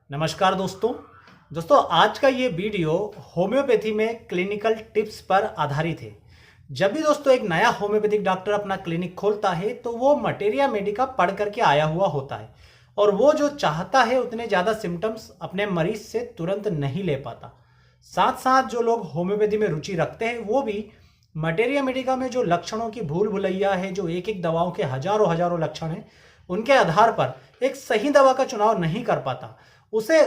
नमस्कार दोस्तों आज का ये वीडियो होम्योपैथी में क्लिनिकल टिप्स पर आधारित है। जब भी दोस्तों एक नया होम्योपैथिक डॉक्टर अपना क्लिनिक खोलता है तो वो मटेरिया मेडिका पढ़ करके आया हुआ होता है और वो जो चाहता है उतने ज़्यादा सिम्टम्स अपने मरीज से तुरंत नहीं ले पाता। साथ साथ जो लोग होम्योपैथी में रुचि रखते हैं वो भी मटेरिया मेडिका में जो लक्षणों की भूल भुलैया है, जो एक एक दवाओं के हजारों हजारों लक्षण हैं, उनके आधार पर एक सही दवा का चुनाव नहीं कर पाता। उसे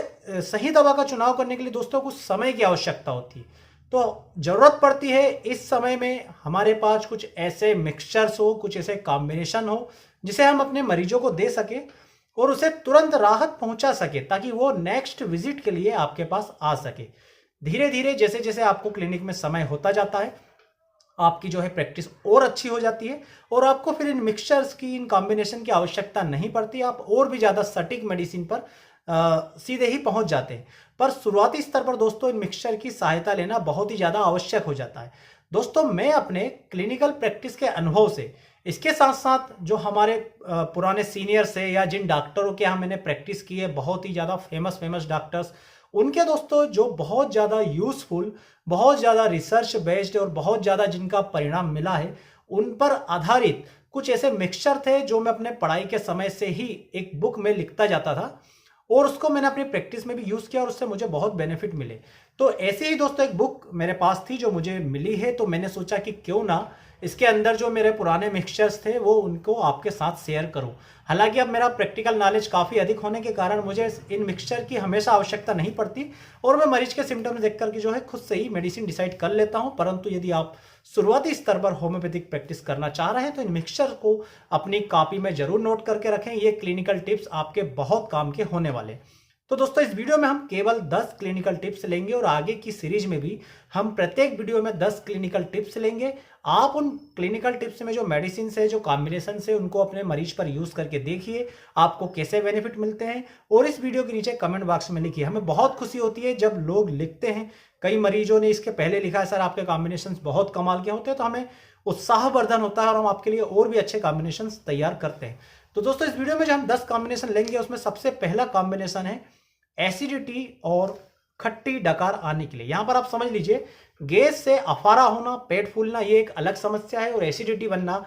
सही दवा का चुनाव करने के लिए दोस्तों कुछ समय की आवश्यकता होती है। तो जरूरत पड़ती है इस समय में हमारे पास कुछ ऐसे मिक्सचर्स हो, कुछ ऐसे कॉम्बिनेशन हो जिसे हम अपने मरीजों को दे सके और उसे तुरंत राहत पहुंचा सके ताकि वो नेक्स्ट विजिट के लिए आपके पास आ सके। धीरे धीरे जैसे जैसे आपको क्लिनिक में समय होता जाता है आपकी जो है प्रैक्टिस और अच्छी हो जाती है और आपको फिर इन मिक्सचर्स की, इन कॉम्बिनेशन की आवश्यकता नहीं पड़ती। आप और भी ज़्यादा सटीक मेडिसिन पर सीधे ही पहुंच जाते हैं। पर शुरुआती स्तर पर दोस्तों इन मिक्सचर की सहायता लेना बहुत ही ज़्यादा आवश्यक हो जाता है। दोस्तों मैं अपने क्लिनिकल प्रैक्टिस के अनुभव से, इसके साथ साथ जो हमारे पुराने सीनियर्स है या जिन डॉक्टरों के यहाँ मैंने प्रैक्टिस की है, बहुत ही ज़्यादा फेमस डॉक्टर्स, उनके दोस्तों जो बहुत ज़्यादा यूजफुल, बहुत ज़्यादा रिसर्च बेस्ड और बहुत ज़्यादा जिनका परिणाम मिला है, उन पर आधारित कुछ ऐसे मिक्सचर थे जो मैं अपने पढ़ाई के समय से ही एक बुक में लिखता जाता था और उसको मैंने अपनी प्रैक्टिस में भी यूज़ किया और उससे मुझे बहुत बेनिफिट मिले। तो ऐसे ही दोस्तों एक बुक मेरे पास थी जो मुझे मिली है, तो मैंने सोचा कि क्यों ना इसके अंदर जो मेरे पुराने मिक्सचर्स थे वो उनको आपके साथ शेयर करूं। हालांकि अब मेरा प्रैक्टिकल नॉलेज काफ़ी अधिक होने के कारण मुझे इन मिक्सचर की हमेशा आवश्यकता नहीं पड़ती और मैं मरीज के सिम्टम्स देख करके जो है खुद से ही मेडिसिन डिसाइड कर लेता हूं। परंतु यदि आप शुरुआती स्तर पर होम्योपैथिक प्रैक्टिस करना चाह रहे हैं तो इन मिक्सचर को अपनी कॉपी में जरूर नोट करके रखें। ये क्लिनिकल टिप्स आपके बहुत काम के होने वाले। तो दोस्तों इस वीडियो में हम केवल 10 क्लिनिकल टिप्स लेंगे और आगे की सीरीज में भी हम प्रत्येक वीडियो में 10 क्लिनिकल टिप्स लेंगे। आप उन क्लिनिकल टिप्स में जो मेडिसिन है, जो कॉम्बिनेशन है, उनको अपने मरीज पर यूज करके देखिए आपको कैसे बेनिफिट मिलते हैं और इस वीडियो के नीचे कमेंट बॉक्स में लिखिए। हमें बहुत खुशी होती है जब लोग लिखते हैं। कई मरीजों ने इसके पहले लिखा है सर आपके कॉम्बिनेशन बहुत कमाल के होते हैं, तो हमें उत्साहवर्धन होता है और हम आपके लिए और भी अच्छे कॉम्बिनेशन तैयार करते हैं। तो दोस्तों इस वीडियो में जो हम 10 कॉम्बिनेशन लेंगे उसमें सबसे पहला कॉम्बिनेशन है एसिडिटी और खट्टी डकार आने के लिए। यहां पर आप समझ लीजिए, गैस से अफारा होना, पेट फूलना, ये एक अलग समस्या है और एसिडिटी बनना,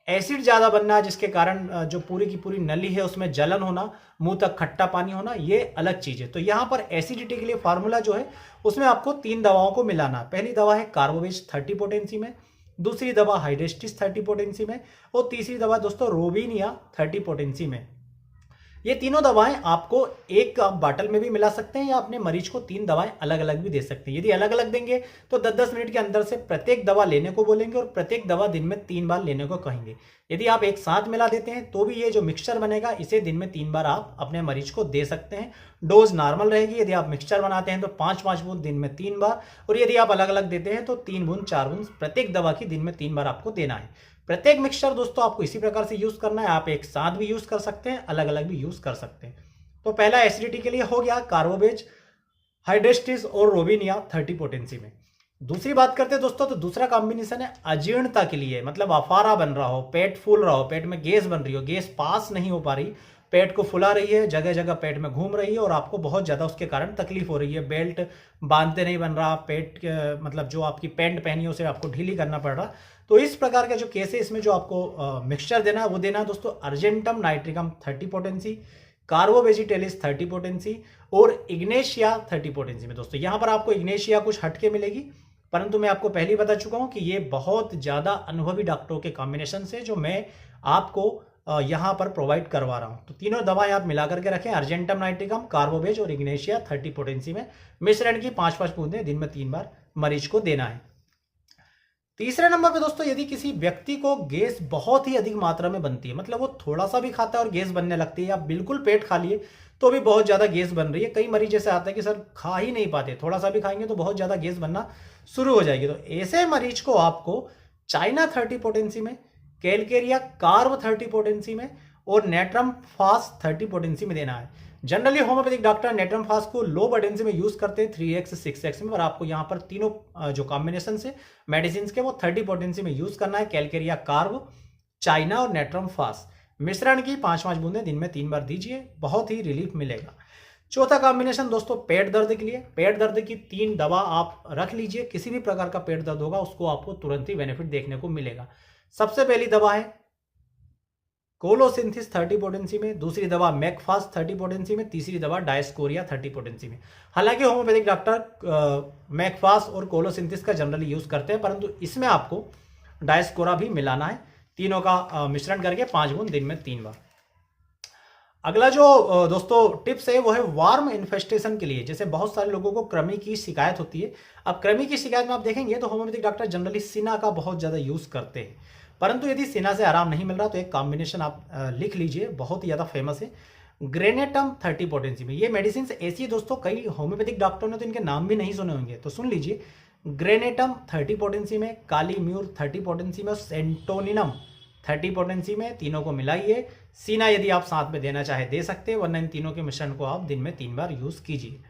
एसिड ज्यादा बनना जिसके कारण जो पूरी की पूरी नली है उसमें जलन होना, मुंह तक खट्टा पानी होना, ये अलग चीज है। तो यहां पर एसिडिटी के लिए फार्मूला जो है उसमें आपको 3 दवाओं को मिलाना। पहली दवा है कार्बोवेज 30 पोटेंसी में, दूसरी दवा हाइड्रेस्टिस 30 पोटेंसी में और तीसरी दवा दोस्तों रोबिनिया 30 पोटेंसी में। ये तीनों दवाएं आपको एक बॉटल में भी मिला सकते हैं या अपने मरीज को 3 दवाएं अलग अलग भी दे सकते हैं। यदि अलग अलग देंगे तो 10-10 मिनट के अंदर से प्रत्येक दवा लेने को बोलेंगे और प्रत्येक दवा दिन में 3 बार लेने को कहेंगे। यदि आप एक साथ मिला देते हैं तो भी ये जो मिक्सचर बनेगा इसे दिन में 3 बार आप अपने मरीज को दे सकते हैं। डोज नॉर्मल रहेगी। यदि आप मिक्सचर बनाते हैं तो 5-5 बूंद दिन में 3 बार, और यदि आप अलग अलग देते हैं तो 3 बूंद 4 बूंद प्रत्येक दवा की दिन में 3 बार आपको देना है। प्रत्येक मिक्सचर दोस्तों आपको इसी प्रकार से यूज करना है। आप एक साथ भी यूज कर सकते हैं, अलग अलग भी यूज कर सकते हैं। तो पहला एसिडिटी के लिए हो गया कार्बोवेज, हाइड्रेस्टिस और रोबिनिया 30 पोटेंसी में। दूसरी बात करते हैं दोस्तों, तो दूसरा कॉम्बिनेशन है अजीर्णता के लिए, मतलब अफारा बन रहा हो, पेट फूल रहा हो, पेट में गैस बन रही हो, गैस पास नहीं हो पा रही, पेट को फुला रही है, जगह जगह पेट में घूम रही है और आपको बहुत ज़्यादा उसके कारण तकलीफ हो रही है, बेल्ट बांधते नहीं बन रहा, पेट मतलब जो आपकी पैंट पहनी है उसे आपको ढीली करना पड़ रहा। तो इस प्रकार का जो केस है इसमें जो आपको मिक्सचर देना है वो देना है दोस्तों अर्जेंटम नाइट्रिकम 30 पोटेंसी, कार्बोवेजिटेलिस 30 पोटेंसी और इग्नेशिया 30 पोटेंसी में। दोस्तों यहाँ पर आपको इग्नेशिया कुछ हटके मिलेगी, परंतु मैं आपको पहले ही बता चुका हूँ कि ये बहुत ज़्यादा अनुभवी डॉक्टरों के कॉम्बिनेशन से जो मैं आपको यहाँ पर प्रोवाइड करवा रहा हूँ। तो तीनों दवाएं आप मिला करके रखें, अर्जेंटम नाइट्रिकम, कार्बोवेज और इग्नेशिया 30 पोटेंसी में। मिश्रण की 5-5 बूंदें दिन में 3 बार मरीज को देना है। तीसरे नंबर पे दोस्तों, यदि किसी व्यक्ति को गैस बहुत ही अधिक मात्रा में बनती है, मतलब वो थोड़ा सा भी खाता है और गैस बनने लगती है, या बिल्कुल पेट खा लिए तो भी बहुत ज्यादा गैस बन रही है। कई मरीज ऐसे आते हैं कि सर खा ही नहीं पाते, थोड़ा सा भी खाएंगे तो बहुत ज्यादा गैस बनना शुरू हो जाएगी। तो ऐसे मरीज को आपको चाइना 30 पोटेंसी में, कैलकेरिया कार्ब 30 पोटेंसी में और नेट्रम फास 30 पोटेंसी में देना है। जनरली होम्योपैथिक डॉक्टर नेट्रम फास को लो पोटेंसी में यूज करते हैं 3x 6x में, और आपको यहाँ पर तीनों जो कॉम्बिनेशन से मेडिसिन के वो 30 पोटेंसी में यूज करना है। कैलकेरिया कार्ब, चाइना और नेट्रम फास मिश्रण की 5-5 बूंदें दिन में 3 बार दीजिए, बहुत ही रिलीफ मिलेगा। चौथा कॉम्बिनेशन दोस्तों पेट दर्द के लिए। पेट दर्द की 3 दवा आप रख लीजिए, किसी भी प्रकार का पेट दर्द होगा उसको आपको तुरंत ही बेनिफिट देखने को मिलेगा। सबसे पहली दवा है कोलोसिंथिस 30 पोटेंसी में, दूसरी दवा मैकफास्ट 30 पोटेंसी में, तीसरी दवा डायस्कोरिया 30 पोटेंसी में। हालांकि होम्योपैथिक डॉक्टर मैकफास्ट और कोलोसिंथिस का जनरली यूज करते हैं, परंतु इसमें आपको डायस्कोरा भी मिलाना है। तीनों का मिश्रण करके 5 बूंद दिन में 3 बार। अगला जो दोस्तों टिप्स है वो है वार्म इन्फेस्टेशन के लिए। जैसे बहुत सारे लोगों को कृमि की शिकायत होती है। अब कृमि की शिकायत में आप देखेंगे तो होम्योपैथिक डॉक्टर जनरली सिना का बहुत ज़्यादा यूज़ करते हैं, परंतु यदि सिना से आराम नहीं मिल रहा तो एक कॉम्बिनेशन आप लिख लीजिए, बहुत ही ज़्यादा फेमस है, ग्रेनेटम 30 पोटेंसी में। ये मेडिसिन ऐसी है दोस्तों, कई होम्योपैथिक डॉक्टरों ने तो इनके नाम भी नहीं सुने होंगे, तो सुन लीजिए, ग्रेनेटम 30 पोटेंसी में, कालीम्यूर 30 पोटेंसी में और सेंटोनिनम 30 पोटेंसी में। तीनों को मिलाइए। सीना यदि आप साथ में देना चाहे दे सकते हैं, वरना इन तीनों के मिश्रण को आप दिन में 3 बार यूज कीजिए।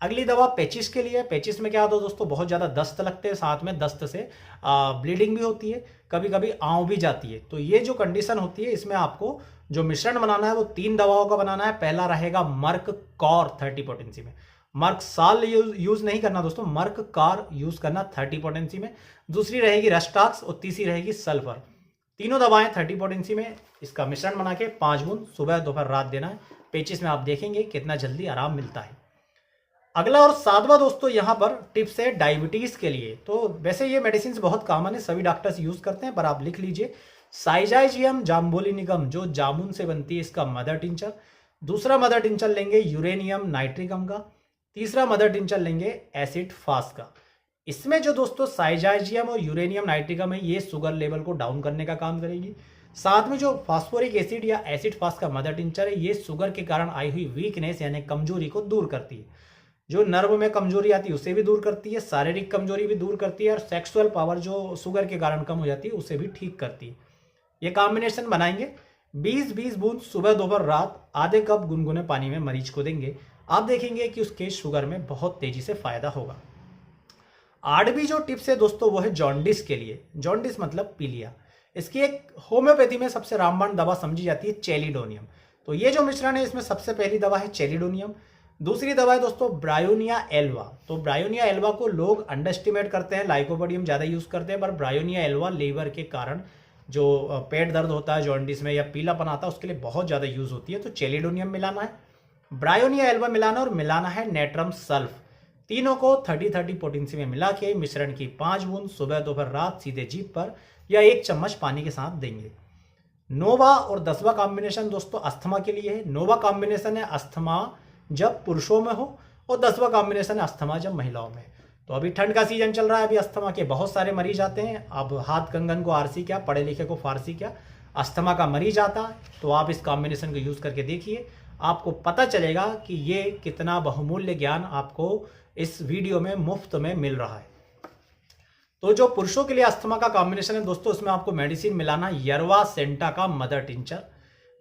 अगली दवा पेचिस के लिए। पेचिस में क्या होता है दोस्तों, बहुत ज़्यादा दस्त लगते हैं, साथ में दस्त से ब्लीडिंग भी होती है, कभी कभी आंव भी जाती है। तो ये जो कंडीशन होती है, इसमें आपको जो मिश्रण बनाना है वो 3 दवाओं का बनाना है। पहला रहेगा मर्क कॉर 30 पोटेंसी में। मर्क साल यूज नहीं करना दोस्तों, मर्क कार यूज करना 30 पोटेंसी में। दूसरी रहेगी रस्टाक्स और तीसरी रहेगी सल्फर। तीनों दवाएं 30 पोटेंसी में। इसका मिश्रण बना के 5 बूंद सुबह दोपहर रात देना है। पेचिस में आप देखेंगे कितना जल्दी आराम मिलता है। अगला और 7वां दोस्तों यहाँ पर टिप्स है डायबिटीज के लिए। तो वैसे ये मेडिसिन बहुत कॉमन है, सभी डॉक्टर्स यूज करते हैं, पर आप लिख लीजिए साइजाइजियम जाम्बोलिनिकम, जो जामुन से बनती है, इसका मदर टिंचर। दूसरा मदर टिंचर लेंगे यूरेनियम नाइट्रिकम का। तीसरा मदर टिंचर लेंगे एसिड फास्ट का। इसमें जो दोस्तों साइजाइजियम और यूरेनियम नाइट्रिकम है, ये शुगर लेवल को डाउन करने का काम करेगी। साथ में जो फास्फोरिक एसिड या एसिड फास्ट का मदर टिंचर है, ये शुगर के कारण आई हुई वीकनेस यानी कमजोरी को दूर करती है। जो नर्व में कमजोरी आती है उसे भी दूर करती है, शारीरिक कमजोरी भी दूर करती है, और सेक्सुअल पावर जो शुगर के कारण कम हो जाती है उसे भी ठीक करती है। ये कॉम्बिनेशन बनाएंगे, 20-20 बूंद सुबह दोपहर रात आधे कप गुनगुने पानी में मरीज को देंगे। आप देखेंगे कि उसके शुगर में बहुत तेजी से फायदा होगा। 8वीं जो टिप्स है दोस्तों वो है जॉन्डिस के लिए। जॉन्डिस मतलब पीलिया। इसकी एक होम्योपैथी में सबसे रामबाण दवा समझी जाती है चेलिडोनियम। तो ये जो मिश्रण है इसमें सबसे पहली दवा है चेलिडोनियम। दूसरी दवा है दोस्तों ब्रायोनिया एल्वा। तो ब्रायोनिया एल्वा को लोग अंडर एस्टिमेट करते हैं, लाइकोपोडियम ज़्यादा यूज़ करते हैं, पर ब्रायोनिया एल्वा लीवर के कारण जो पेट दर्द होता है जॉन्डिस में या पीलापन आता है उसके लिए बहुत ज़्यादा यूज़ होती है। तो चेलिडोनियम मिलाना है, ब्रायोनिया एल्वा मिलाना और मिलाना है नेट्रम सल्फ। तीनों को 30-30 पोटेंसी में मिला के मिश्रण की 5 बूंद सुबह दोपहर रात सीधे जीभ पर या 1 चम्मच पानी के साथ देंगे। नोवा और 10वां कॉम्बिनेशन दोस्तों अस्थमा के लिए है। नोवा कॉम्बिनेशन है अस्थमा जब पुरुषों में हो, और 10वां कॉम्बिनेशन है अस्थमा जब महिलाओं में। तो अभी ठंड का सीजन चल रहा है, अभी अस्थमा के बहुत सारे मरीज आते हैं। अब हाथ कंगन को आरसी क्या, पढ़े लिखे को फारसी क्या, अस्थमा का मरीज आता है, तो आप इस कॉम्बिनेशन को यूज करके देखिए, आपको पता चलेगा कि ये कितना बहुमूल्य ज्ञान आपको इस वीडियो में मुफ्त में मिल रहा है। तो जो पुरुषों के लिए अस्थमा का कॉम्बिनेशन है दोस्तों, उसमें आपको मेडिसिन मिलाना यरवा सेंटा का मदर टिंचर,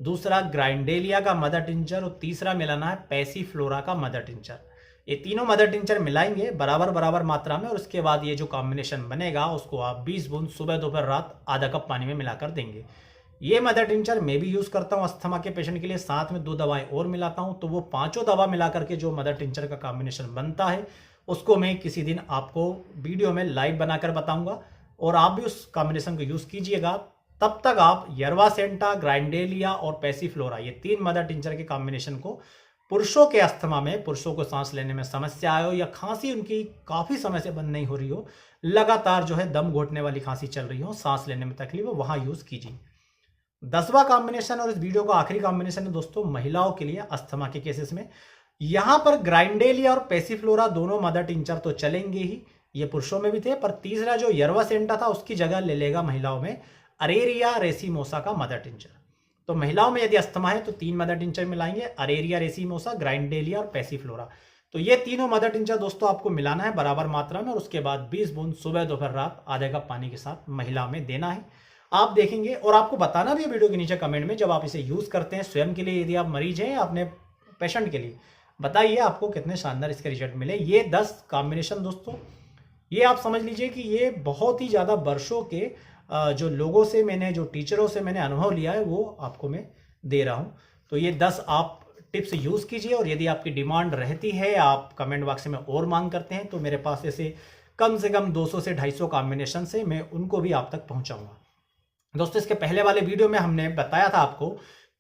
दूसरा ग्राइंडेलिया का मदर टिंचर और तीसरा मिलाना है पैसीफ्लोरा का मदर टिंचर। ये तीनों मदर टिंचर मिलाएंगे बराबर बराबर मात्रा में, और उसके बाद ये जो कॉम्बिनेशन बनेगा उसको आप 20 बूंद सुबह दोपहर रात आधा कप पानी में मिलाकर देंगे। ये मदर टिंचर मैं भी यूज़ करता हूँ अस्थमा के पेशेंट के लिए, साथ में 2 दवाएं और मिलाता हूँ। तो वो 5 दवा मिला करके जो मदर टिंचर का कॉम्बिनेशन बनता है उसको मैं किसी दिन आपको वीडियो में लाइव बनाकर बताऊंगा, और आप भी उस कॉम्बिनेशन को यूज़ कीजिएगा। तब तक आप यरवा सेंटा, ग्राइंडेलिया और पैसीफ्लोरा, ये 3 मदर टिंचर के कॉम्बिनेशन को पुरुषों के अस्थमा में, पुरुषों को सांस लेने में समस्या आए हो या खांसी उनकी काफ़ी समय से बंद नहीं हो रही हो, लगातार जो है दम घोटने वाली खांसी चल रही हो, सांस लेने में तकलीफ हो, वहाँ यूज़ कीजिए। 10वां कॉम्बिनेशन और इस वीडियो का आखिरी कॉम्बिनेशन है दोस्तों महिलाओं के लिए अस्थमा के केसेस में। यहाँ पर ग्राइंडेलिया और पैसीफ्लोरा दोनों मदर टिंचर तो चलेंगे ही, ये पुरुषों में भी थे, पर तीसरा जो यरवा सेंटा था उसकी जगह ले लेगा महिलाओं में अरेरिया रेसिमोसा का मदर टिंचर। तो महिलाओं में यदि अस्थमा है तो 3 मदर टिंचर मिलाएंगे, अरेरिया रेसिमोसा, ग्राइंडेलिया और पैसीफ्लोरा। तो ये तीनों मदर टिंचर दोस्तों आपको मिलाना है बराबर मात्रा में, और उसके बाद 20 बूंद सुबह दोपहर रात आधे कप पानी के साथ महिला में देना है। आप देखेंगे, और आपको बताना भी है वीडियो के नीचे कमेंट में, जब आप इसे यूज़ करते हैं स्वयं के लिए, यदि आप मरीज हैं या अपने पेशेंट के लिए, बताइए आपको कितने शानदार इसके रिजल्ट मिले। ये 10 कॉम्बिनेशन दोस्तों, ये आप समझ लीजिए कि ये बहुत ही ज़्यादा वर्षों के जो लोगों से मैंने, जो टीचरों से मैंने अनुभव लिया है वो आपको मैं दे रहा हूँ। तो ये 10 आप टिप्स यूज़ कीजिए। और यदि आपकी डिमांड रहती है, आप कमेंट बॉक्स में और मांग करते हैं, तो मेरे पास ऐसे कम से कम 200 से 250 कॉम्बिनेशन से मैं उनको भी आप तक पहुंचाऊंगा। दोस्तों, इसके पहले वाले वीडियो में हमने बताया था आपको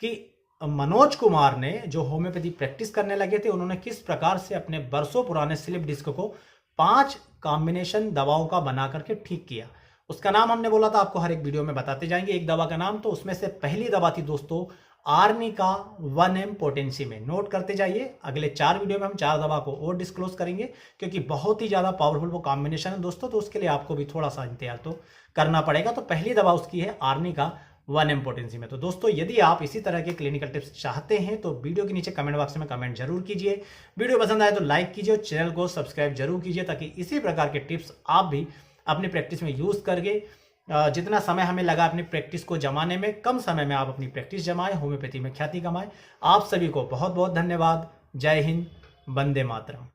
कि मनोज कुमार ने जो होम्योपैथी प्रैक्टिस करने लगे थे, उन्होंने किस प्रकार से अपने बरसों पुराने स्लिप डिस्क को 5 कॉम्बिनेशन दवाओं का बना करके ठीक किया। उसका नाम हमने बोला था आपको हर एक वीडियो में बताते जाएंगे एक दवा का नाम। तो उसमें से पहली दवा थी दोस्तों आर्निका 1M पोटेंसी में। नोट करते जाइए, अगले 4 वीडियो में हम 4 दवा को और डिस्क्लोज करेंगे, क्योंकि बहुत ही ज़्यादा पावरफुल वो कॉम्बिनेशन है दोस्तों। तो उसके लिए आपको भी थोड़ा सा इंतजार तो करना पड़ेगा। तो पहली दवा उसकी है आर्निका 1M पोटेंसी में। तो दोस्तों, यदि आप इसी तरह के क्लिनिकल टिप्स चाहते हैं तो वीडियो के नीचे कमेंट बॉक्स में कमेंट जरूर कीजिए। वीडियो पसंद आए तो लाइक कीजिए और चैनल को सब्सक्राइब जरूर कीजिए, ताकि इसी प्रकार के टिप्स आप भी अपनी प्रैक्टिस में यूज़ करके जितना समय हमें लगा अपनी प्रैक्टिस को जमाने में, कम समय में आप अपनी प्रैक्टिस जमाएं, होम्योपैथी में ख्याति कमाएं। आप सभी को बहुत बहुत धन्यवाद। जय हिंद, वंदे मातरम।